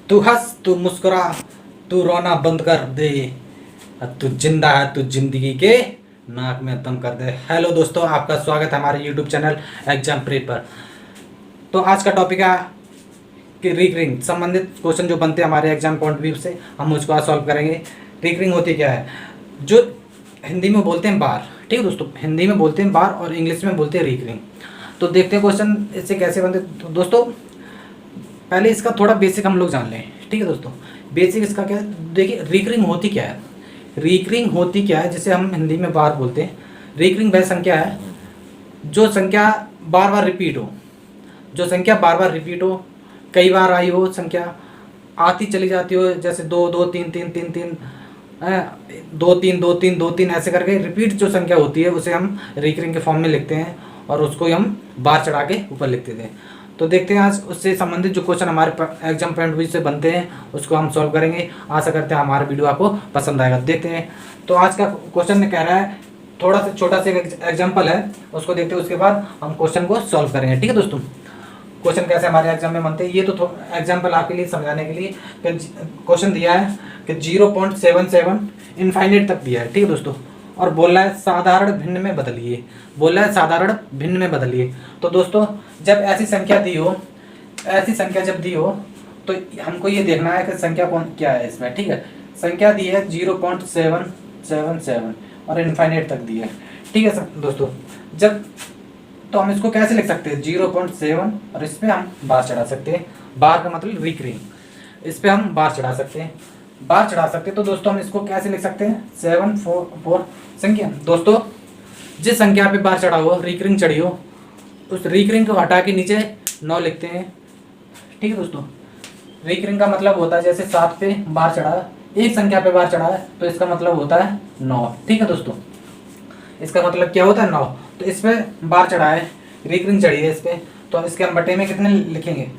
तू हंस, तू मुस्कुरा, तू रोना बंद कर दे। अब तू जिंदा है, तू जिंदगी के नाक में दम कर दे। हेलो दोस्तों, आपका स्वागत है हमारे यूट्यूब चैनल एग्जाम प्रेप पर। तो आज का टॉपिक है कि रिकरिंग संबंधित क्वेश्चन जो बनते हैं हमारे एग्जाम पॉइंट व्यू से, हम उसको आज सॉल्व करेंगे। रिकरिंग होती क्या है, जो हिंदी में बोलते हैं बार, ठीक है दोस्तों, हिंदी में बोलते हैं बार और इंग्लिश में बोलते हैं रिकरिंग। तो देखते हैं क्वेश्चन इससे कैसे बनते। तो दोस्तों पहले इसका थोड़ा बेसिक हम लोग जान लें, ठीक है दोस्तों। बेसिक इसका क्या है, देखिए रिकरिंग होती क्या है। रिकरिंग होती क्या है, जिसे हम हिंदी में बार बोलते हैं। रिकरिंग वह संख्या है जो संख्या बार बार रिपीट हो, जो संख्या बार बार रिपीट हो, कई बार आई हो, संख्या आती चली जाती हो, जैसे दो दो तीन तीन तीन तीन, दो तीन दो तीन दो तीन, ऐसे करके रिपीट जो संख्या होती है उसे हम रिकरिंग के फॉर्म में लिखते हैं और उसको हम बार चढ़ा के ऊपर लिखते थे। तो देखते हैं आज उससे संबंधित जो क्वेश्चन हमारे एग्जाम पॉइंट व्यू से बनते हैं उसको हम सॉल्व करेंगे। आशा करते हैं हमारा वीडियो आपको पसंद आएगा। देखते हैं। तो आज का क्वेश्चन कह रहा है, थोड़ा सा छोटा सा एग्जाम्पल है, उसको देखते हैं, उसके बाद हम क्वेश्चन को सॉल्व करेंगे, ठीक है दोस्तों। क्वेश्चन कैसे हमारे एग्जाम में बनते हैं, ये तो एग्जाम्पल आपके लिए समझाने के लिए। क्वेश्चन दिया है कि 0.77 इनफाइनाइट तक दिया है, ठीक है दोस्तों, और बोल रहा है साधारण भिन्न में बदलिए। बोल रहा है साधारण भिन्न में बदलिए। तो दोस्तों जब ऐसी संख्या दी हो, ऐसी संख्या जब दी हो तो हमको ये देखना है कि संख्या कौन क्या है इसमें, ठीक है। संख्या दी है 0.777 और इनफाइनाइट तक दी है, ठीक है दोस्तों। जब तो हम इसको कैसे लिख सकते हैं, 0.7 और इस पर हम बार चढ़ा सकते हैं। बार का मतलब रिकरिंग, इस पर हम बार चढ़ा सकते हैं, बार चढ़ा सकते हैं। तो दोस्तों हम इसको कैसे लिख सकते हैं, 744 संख्या। दोस्तों जिस संख्या पे बार चढ़ा हो, रिकरिंग चढ़ी हो, उस रिकरिंग को हटा के नीचे 9 लिखते हैं, ठीक है दोस्तों। रिकरिंग का मतलब होता है जैसे 7 पे बार चढ़ा है, एक संख्या पे बार चढ़ा है, तो इसका मतलब होता है 9, ठीक है दोस्तों। इसका मतलब क्या होता है, 9। तो इस पे बार चढ़ा है, रिकरिंग चढ़ी है इस पे, तो इसके हम बटे में कितने लिखेंगे,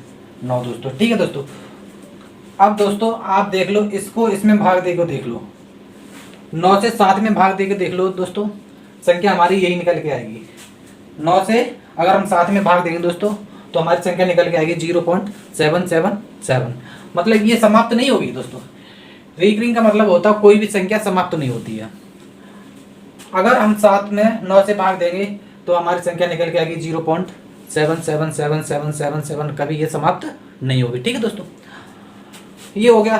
9 दोस्तों, ठीक है दोस्तों। अब दोस्तों आप देख लो, इसको इसमें भाग देके देख लो, 9 से 7 में भाग देके देख लो दोस्तों, संख्या हमारी यही निकल के आएगी। 9 से अगर हम 7 में भाग देंगे दोस्तों तो हमारी संख्या निकल के आएगी 0.777। मतलब ये समाप्त नहीं होगी दोस्तों। रिकरिंग का मतलब होता है कोई भी संख्या समाप्त नहीं होती है। अगर हम 7 में 9 से भाग देंगे तो हमारी संख्या निकल के आएगी 0.777777, कभी ये समाप्त नहीं होगी, ठीक है दोस्तों। ये हो गया।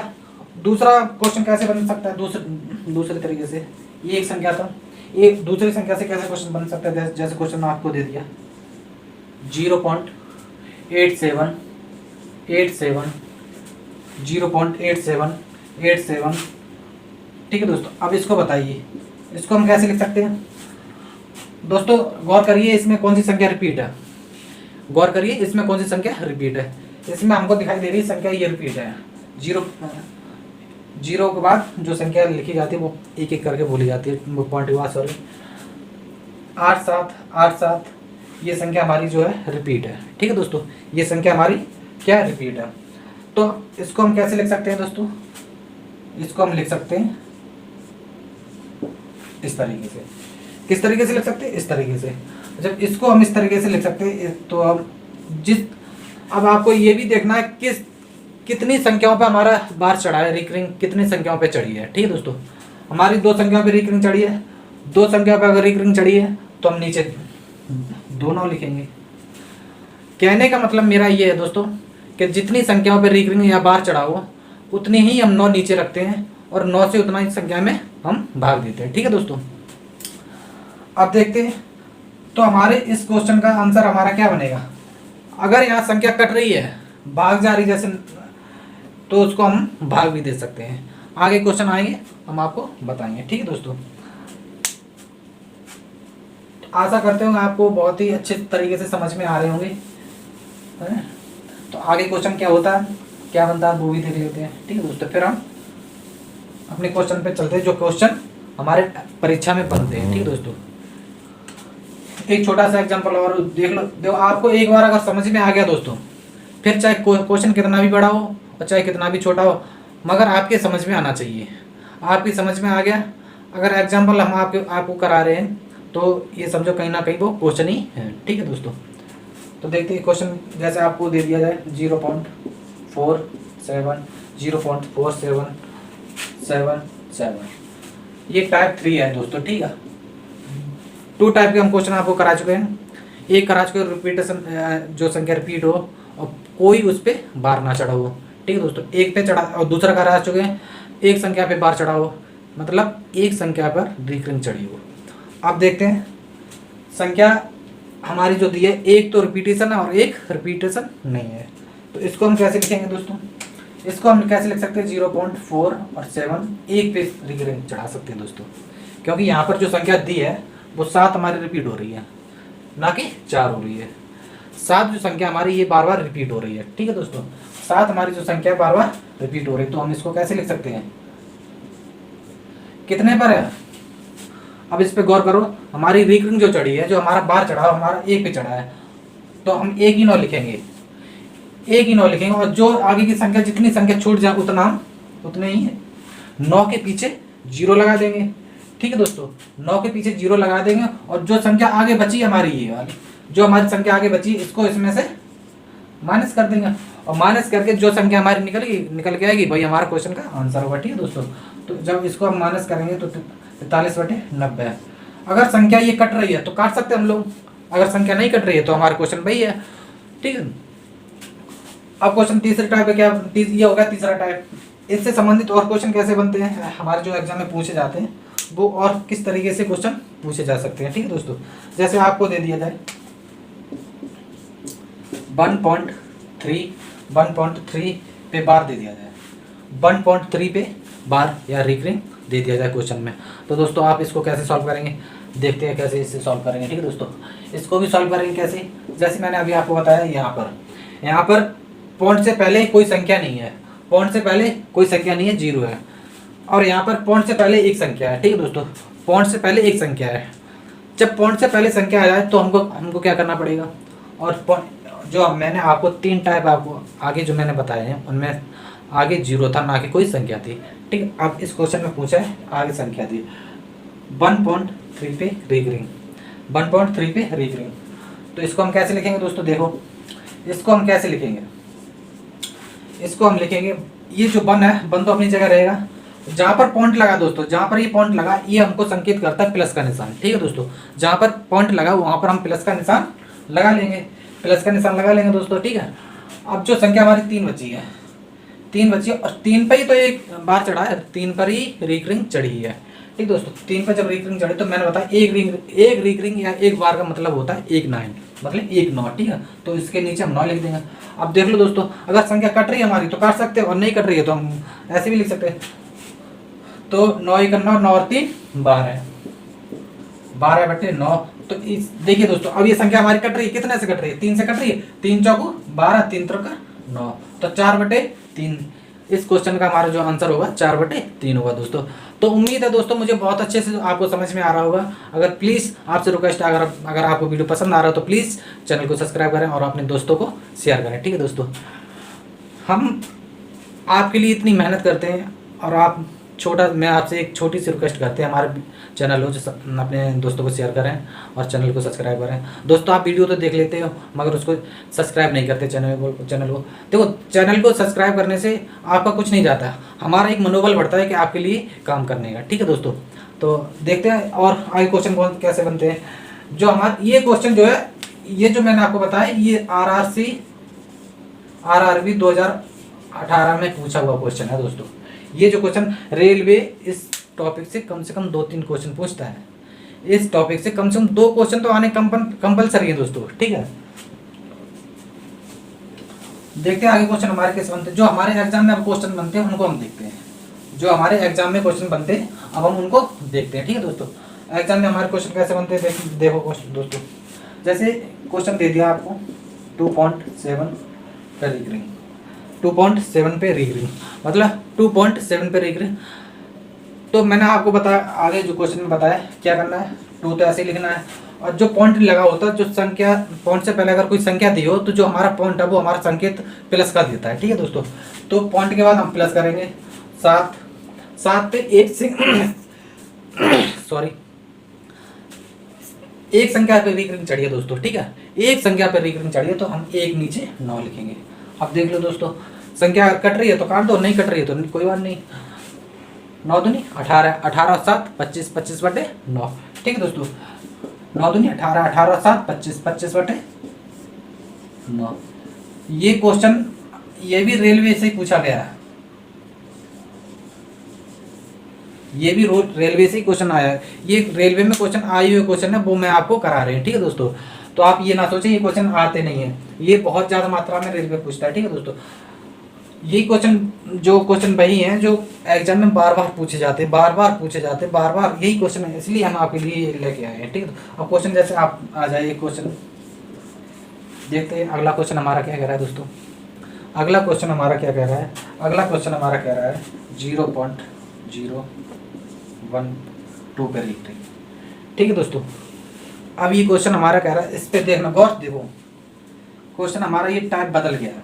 दूसरा क्वेश्चन कैसे बन सकता है, दूसरे तरीके से। ये एक संख्या था, एक दूसरी संख्या से कैसे क्वेश्चन बन सकता है, जैसे क्वेश्चन आपको दे दिया 0.87 0.87, ठीक है दोस्तों। अब इसको बताइए, इसको हम कैसे लिख सकते हैं दोस्तों। गौर करिए इसमें कौन सी संख्या रिपीट है, गौर करिए इसमें कौन सी संख्या रिपीट है। इसमें हमको दिखाई दे रही है संख्या ये रिपीट है। जीरो के बाद जो संख्या लिखी जाती है वो एक एक करके बोली जाती है, वो पॉइंट हुआ, सॉरी। 8787, ये संख्या हमारी जो है रिपीट है, ठीक है दोस्तों। ये संख्या हमारी क्या रिपीट है। तो इसको हम कैसे लिख सकते हैं दोस्तों, इसको हम लिख सकते हैं इस तरीके से। किस तरीके से लिख सकते हैं, इस तरीके से। जब इसको हम इस तरीके से लिख सकते हैं तो अब आपको ये भी देखना है कितनी संख्याओं पे हमारा बार चढ़ा है, रिकरिंग कितनी संख्याओं पे चढ़ी है, ठीक है दोस्तों। हमारी 2 संख्याओं पे रिकरिंग चढ़ी है, 2 संख्या पे अगर रिकरिंग चढ़ी है तो हम नीचे 2 9 लिखेंगे। कहने का मतलब मेरा ये है दोस्तों कि जितनी संख्याओं पे रिकरिंग या बार चढ़ा हो उतनी ही हम 9 नीचे रखते हैं और 9 से उतना ही संख्या में हम भाग देते हैं, ठीक है दोस्तों। अब देखते हैं तो हमारे इस क्वेश्चन का आंसर हमारा क्या बनेगा। अगर यहाँ संख्या कट रही है, भाग जा रही जैसे, तो उसको हम भाग भी दे सकते हैं। आगे क्वेश्चन आएंगे हम आपको बताएंगे, ठीक है दोस्तों। आशा करते होंगे आपको बहुत ही अच्छे तरीके से समझ में आ रहे होंगे। तो आगे क्वेश्चन क्या होता है, क्या बनता है, वो भी देख लेते हैं, ठीक है दोस्तों। फिर हम अपने क्वेश्चन पे चलते हैं जो क्वेश्चन हमारे परीक्षा में बनते हैं, ठीक है दोस्तों। एक छोटा सा एग्जांपल और देख लो। देखो आपको एक बार अगर समझ में आ गया दोस्तों, फिर चाहे क्वेश्चन कितना भी बड़ा हो और चाहे कितना भी छोटा हो, मगर आपके समझ में आना चाहिए। आपकी समझ में आ गया, अगर एग्जांपल हम आपको करा रहे हैं तो ये समझो कहीं ना कहीं वो क्वेश्चन ही है, ठीक है दोस्तों। तो देखते हैं क्वेश्चन जैसे आपको दे दिया जाए 0.4 0.4777। ये टाइप 3 है दोस्तों, ठीक है। 2 टाइप के हम क्वेश्चन आपको करा चुके हैं। एक करा चुके रिपीटेशन, जो संख्या रिपीट हो और कोई उस पर बार ना चढ़ा हो, ठीक है दोस्तों। एक पे चढ़ा, और दूसरा करा चुके हैं एक संख्या पे बार चढ़ा हो, मतलब एक संख्या पर रिकरिंग चढ़ी हो। अब देखते हैं संख्या हमारी जो दी है, एक तो रिपीटेशन है और एक रिपीटेशन नहीं है। तो इसको हम कैसे लिखेंगे दोस्तों? इसको हम कैसे लिख सकते हैं? 0.4 और 7 एक पे रिकरिंग चढ़ा सकते हैं दोस्तों, क्योंकि यहाँ पर जो संख्या दी है वो 7 हमारी रिपीट हो रही है, ना कि 4 हो रही है। 7 जो संख्या हमारी ये बार बार रिपीट हो रही है, ठीक है दोस्तों। 7 हमारी जो संख्या बार बार रिपीट हो रही है, तो हम इसको कैसे लिख सकते हैं? कितने पर है? अब इस पे गौर करो, हमारी रिकरिंग जो चढ़ी है, जो हमारा बार चढ़ा हमारा एक पे चढ़ा है, तो हम एक ही 9 लिखेंगे, एक ही 9 लिखेंगे। और जो आगे की संख्या, जितनी संख्या छूट जाए उतना हम उतने ही 9 के पीछे 0 लगा देंगे, ठीक है दोस्तों। 9 के पीछे 0 लगा देंगे, और जो संख्या आगे बची हमारी, ये वाली जो हमारी संख्या आगे बची, इसको इसमें से माइनस कर देंगे, और माइनस करके जो संख्या हमारी निकल के आएगी, भाई हमारा क्वेश्चन का आंसर होगा, ठीक है दोस्तों। तो जब इसको हम माइनस करेंगे तो 43/90। अगर संख्या ये कट रही है तो काट सकते हैं हम लोग, अगर संख्या नहीं कट रही है तो हमारा क्वेश्चन वही है, ठीक है। अब क्वेश्चन तीसरे टाइप है, क्या ये होगा तीसरा टाइप। इससे संबंधित और क्वेश्चन कैसे बनते हैं हमारे जो एग्जाम में पूछे जाते हैं, वो और किस तरीके से क्वेश्चन पूछे जा सकते हैं, ठीक है दोस्तों। जैसे आपको दे दिया जाए 1.3 पे बार दे दिया जाए, 1.3 पे बार या रिकरिंग दे दिया जाए क्वेश्चन में, तो दोस्तों आप इसको कैसे सॉल्व करेंगे? देखते हैं कैसे इसे सॉल्व करेंगे, ठीक है दोस्तों। इसको भी सॉल्व करेंगे कैसे? जैसे मैंने अभी आपको बताया, यहाँ पर पॉइंट से पहले कोई संख्या नहीं है, पॉइंट से पहले कोई संख्या नहीं है, 0 है। और यहाँ पर पॉइंट से पहले एक संख्या है, ठीक है दोस्तों। पॉइंट से पहले एक संख्या है। जब पॉइंट से पहले संख्या आ जाए तो हमको क्या करना पड़ेगा? और जो मैंने आपको 3 टाइप आपको आगे जो मैंने बताए हैं, उनमें आगे 0 था, ना कि कोई संख्या थी, ठीक है। अब इस क्वेश्चन में पूछा है आगे संख्या थी 1.3 पे रिकरिंग, 1.3 पे रिकरिंग। तो इसको हम कैसे लिखेंगे दोस्तों? देखो, इसको हम कैसे लिखेंगे? इसको हम लिखेंगे, ये जो 1 है, 1 तो अपनी जगह रहेगा। जहाँ पर पॉइंट लगा दोस्तों, जहाँ पर ये पॉइंट लगा, ये हमको संकेत करता है प्लस का निशान, ठीक है दोस्तों। जहाँ पर पॉइंट लगा वहाँ पर हम प्लस का निशान लगा लेंगे, प्लस का निशान लगा लेंगे दोस्तों, ठीक है। अब जो संख्या हमारी 3 बची है, 3 बची है, और 3 पर ही तो एक बार चढ़ा है, 3 पर ही रिकरिंग चढ़ी है, ठीक दोस्तों। 3 पर जब रिकरिंग चढ़ी तो मैंने बताया एक रिकरिंग या एक बार का मतलब होता है 1 9, मतलब 1 9, ठीक है। तो इसके नीचे हम 9 लिख देंगे। अब देख लो दोस्तों, अगर संख्या कट रही है हमारी तो काट सकते हैं, और नहीं कट रही है तो हम ऐसे भी लिख सकते हैं। तो 9 1 9, 9 और 3 12, 12/9। तो देखिए दोस्तों, अब ये संख्या हमारी कट रही है, कितने से कट रही है? 3 से कट रही है। 3 चौको 12, 3 त्रिका 9, तो 4/3। इस क्वेश्चन का हमारा जो आंसर होगा 4/3 होगा दोस्तों। तो उम्मीद है दोस्तों मुझे बहुत अच्छे से आपको समझ में आ रहा होगा। अगर प्लीज़ आपसे रिक्वेस्ट है, अगर आपको वीडियो पसंद आ रहा हो तो प्लीज़ चैनल को सब्सक्राइब करें और अपने दोस्तों को शेयर करें, ठीक है दोस्तों। हम आपके लिए इतनी मेहनत करते हैं, और मैं आपसे एक छोटी सी रिक्वेस्ट करते हैं, हमारे चैनल हो जो अपने दोस्तों को शेयर करें और चैनल को सब्सक्राइब करें। दोस्तों आप वीडियो तो देख लेते हो मगर उसको सब्सक्राइब नहीं करते चैनल को। देखो, चैनल को सब्सक्राइब करने से आपका कुछ नहीं जाता, हमारा एक मनोबल बढ़ता है कि आपके लिए काम करने का, ठीक है दोस्तों। तो देखते हैं और आगे क्वेश्चन कैसे बनते हैं। जो हमारा ये क्वेश्चन जो है, ये जो मैंने आपको बताया, ये RRB 2018 में पूछा हुआ क्वेश्चन है दोस्तों। ये जो क्वेश्चन रेलवे इस टॉपिक से कम 2-3 क्वेश्चन पूछता है। इस टॉपिक से कम 2 क्वेश्चन तो आने कंपलसरी है दोस्तों, ठीक है। देखते हैं आगे क्वेश्चन हमारे कैसे बनते हैं। जो हमारे एग्जाम में अब क्वेश्चन बनते हैं उनको हम देखते हैं। जो हमारे एग्जाम में क्वेश्चन बनते हैं अब हम उनको देखते हैं, ठीक है दोस्तों। एग्जाम में हमारे क्वेश्चन कैसे बनते हैं देखो क्वेश्चन दोस्तों। जैसे क्वेश्चन दे दिया आपको 2.7 पे रिकरिंग, 2.7 पे रिकरिंग, मतलब 2.7 पे रिकरिंग। तो मैंने आपको बताया, आगे जो क्वेश्चन में बताया क्या करना है, 2 तो ऐसे ही लिखना है, और जो पॉइंट लगा होता है, जो संख्या पॉइंट से पहले अगर कोई संख्या दी हो तो जो हमारा पॉइंट है वो हमारा संकेत प्लस का देता है, ठीक है दोस्तों। तो पॉइंट के बाद हम प्लस करेंगे 7 पे एक से सॉरी, एक संख्या पे रिकरिंग चढ़ी है दोस्तों, ठीक है। एक संख्या पे रिकरिंग चढ़ी है तो हम एक नीचे 9 लिखेंगे। अब देख लो दोस्तों, संख्या कट रही है तो काट दो, नहीं कट रही है तो कोई बात नहीं। 9 दूनी 18, 18 7 25, 25 बटे 9। ठीक है दोस्तों, 9 दूनी 18, 18 7 25, 25 बटे 9। ये क्वेश्चन ये भी रेलवे से ही पूछा गया है, ये भी रेलवे से ही क्वेश्चन आया है। ये रेलवे में क्वेश्चन आए हुए क्वेश्चन है, वो मैं आपको करा रहे हैं। ठीक है दोस्तों, तो आप ये ना सोचें ये क्वेश्चन आते नहीं है, ये बहुत ज़्यादा मात्रा में रेलवे पूछता है। ठीक है दोस्तों, यही क्वेश्चन जो क्वेश्चन वही हैं जो एग्जाम में बार बार पूछे जाते हैं, बार बार पूछे जाते हैं, बार बार यही क्वेश्चन है, इसलिए हम आपके लिए लेके आए हैं। ठीक है, अब क्वेश्चन जैसे आप आ जाइए, क्वेश्चन देखते हैं। अगला क्वेश्चन हमारा क्या कह रहा है दोस्तों, अगला क्वेश्चन हमारा क्या कह रहा है, अगला क्वेश्चन हमारा कह रहा है 0.012 पे रीडिंग। ठीक है दोस्तों, अब ये क्वेश्चन हमारा कह रहा है, इस पे देखना गौर से देखो, क्वेश्चन हमारा ये टाइप बदल गया है।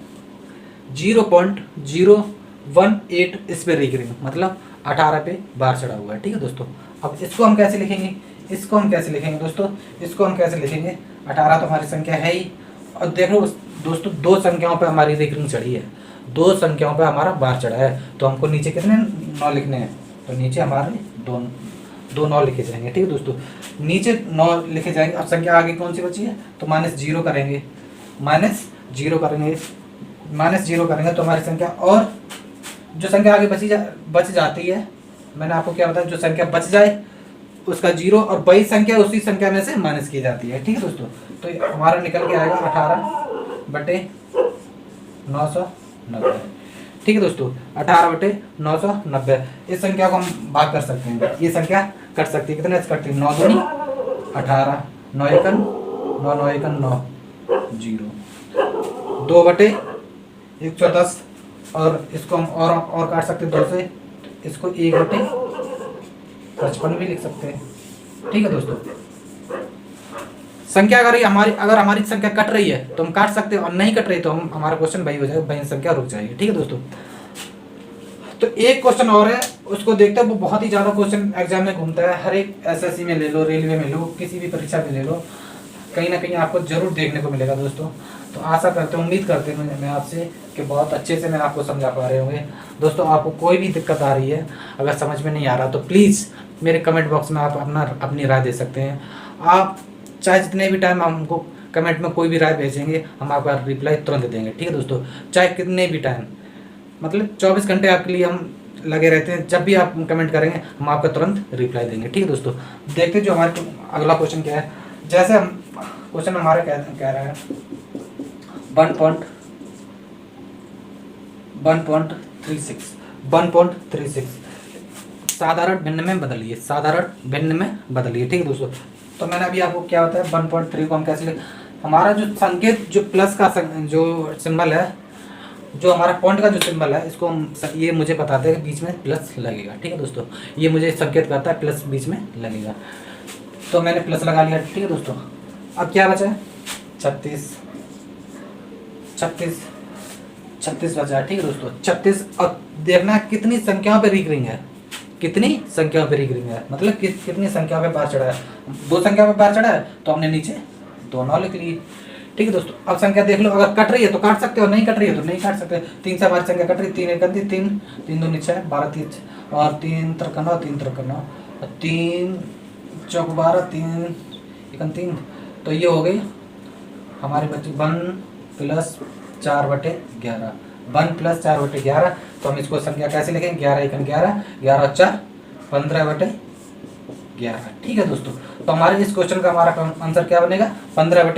0.018 इस पे रीडिंग, मतलब 18 पे बार चढ़ा हुआ है। ठीक है दोस्तों, अब इसको हम कैसे लिखेंगे, इसको हम कैसे लिखेंगे दोस्तों, इसको हम कैसे लिखेंगे। 18 तो हमारी संख्या है ही, और देखो दोस्तों दो संख्याओं पे हमारी रीडिंग चढ़ी है, दो संख्याओं पे हमारा बार चढ़ा है, तो हमको नीचे कितने 9 लिखने हैं, तो नीचे हमारे दो 9 लिखे जाएंगे। ठीक है दोस्तों, नीचे 9 लिखे जाएंगे। अब संख्या आगे कौन सी बची है, तो -0 करेंगे, -0 करेंगे, -0 करेंगे तो हमारी संख्या, और जो संख्या आगे बच जाती है, मैंने आपको क्या बताया, जो संख्या बच जाए उसका 0 और बड़ी संख्या उसी संख्या में से माइनस की जाती है। ठीक है दोस्तों, तो हमारा निकल के आएगा 18/990। ठीक है दोस्तों, 18/990। इस संख्या को हम भाग कर सकते हैं, ये संख्या कट सकती है, कितने से कटती है, 9 दूनी 18, 9 एकन 9, 9 एकन 9, 0, 2/110। और इसको हम और काट सकते हैं 2 से, इसको 1/55 भी लिख सकते हैं। ठीक है दोस्तों, संख्या अगर हमारी संख्या कट रही है तो हम काट सकते हैं, और नहीं कट रही तो हम हमारा क्वेश्चन वही हो जाएगा, वही संख्या रुक जाएगी। ठीक है दोस्तों, तो एक क्वेश्चन और है, उसको देखते हैं, वो बहुत ही ज़्यादा क्वेश्चन एग्जाम में घूमता है, हर एक एसएससी में ले लो, रेलवे में लो, किसी भी परीक्षा में ले लो, कहीं ना कहीं आपको जरूर देखने को मिलेगा दोस्तों। तो आशा करते हैं, उम्मीद करते हैं मैं आपसे कि बहुत अच्छे से मैं आपको समझा पा रहे होंगे दोस्तों। आपको कोई भी दिक्कत आ रही है, अगर समझ में नहीं आ रहा तो प्लीज़ मेरे कमेंट बॉक्स में आप अपनी राय दे सकते हैं। आप चाहे जितने भी टाइम हमको कमेंट में कोई भी राय भेजेंगे, हम आपका रिप्लाई तुरंत देंगे। ठीक है दोस्तों, चाहे कितने भी टाइम, मतलब 24 घंटे आपके लिए हम लगे रहते हैं, जब भी आप कमेंट करेंगे हम आपका तुरंत रिप्लाई देंगे। ठीक है दोस्तों, देखते हैं जो हमारे अगला क्वेश्चन क्या है। जैसे हम क्वेश्चन हमारा कह रहा है 1.36 साधारण भिन्न में बदलिए, साधारण भिन्न में बदलिए। ठीक है दोस्तों, तो मैंने अभी आपको क्या होता है 1.3 को हम कैसे लिख, हमारा जो संकेत जो प्लस का जो सिंबल है, जो हमारा पॉइंट का जो सिंबल है, इसको हम ये मुझे बताते हैं कि बीच में प्लस लगेगा। ठीक है दोस्तों, ये मुझे संकेत करता है प्लस बीच में लगेगा, तो मैंने प्लस लगा लिया। ठीक है दोस्तों, अब क्या बचा है 36 बचा है। ठीक है दोस्तों, 36। और देखना कितनी संख्याओं पे रिकरिंग है, कितनी संख्याओं पे रिकरिंग है, मतलब कितनी संख्याओं पे बार चढ़ा है। 2 संख्या पे बार चढ़ा है तो हमने नीचे 2 9 लिख लिए। ठीक है दोस्तों, अब संख्या देख लो, अगर कट रही है तो काट सकते हो, नहीं कट रही है तो नहीं काट सकते। 3 से हमारी संख्या कट रही है, 3 एक 3, 3 2 6 12 3 और 3 3 9 3 3 9 3 चौक 12 3 एक 3, तो ये हो गई हमारे बच्चे 1 + 4/11, 1 + 4/11। तो हम इसको संख्या कैसे लिखेंगे, 11 1 11, 11 और 4 15/11। ठीक है दोस्तों, तो हमारे इस क्वेश्चन का हमारा आंसर क्या बनेगा 15/11।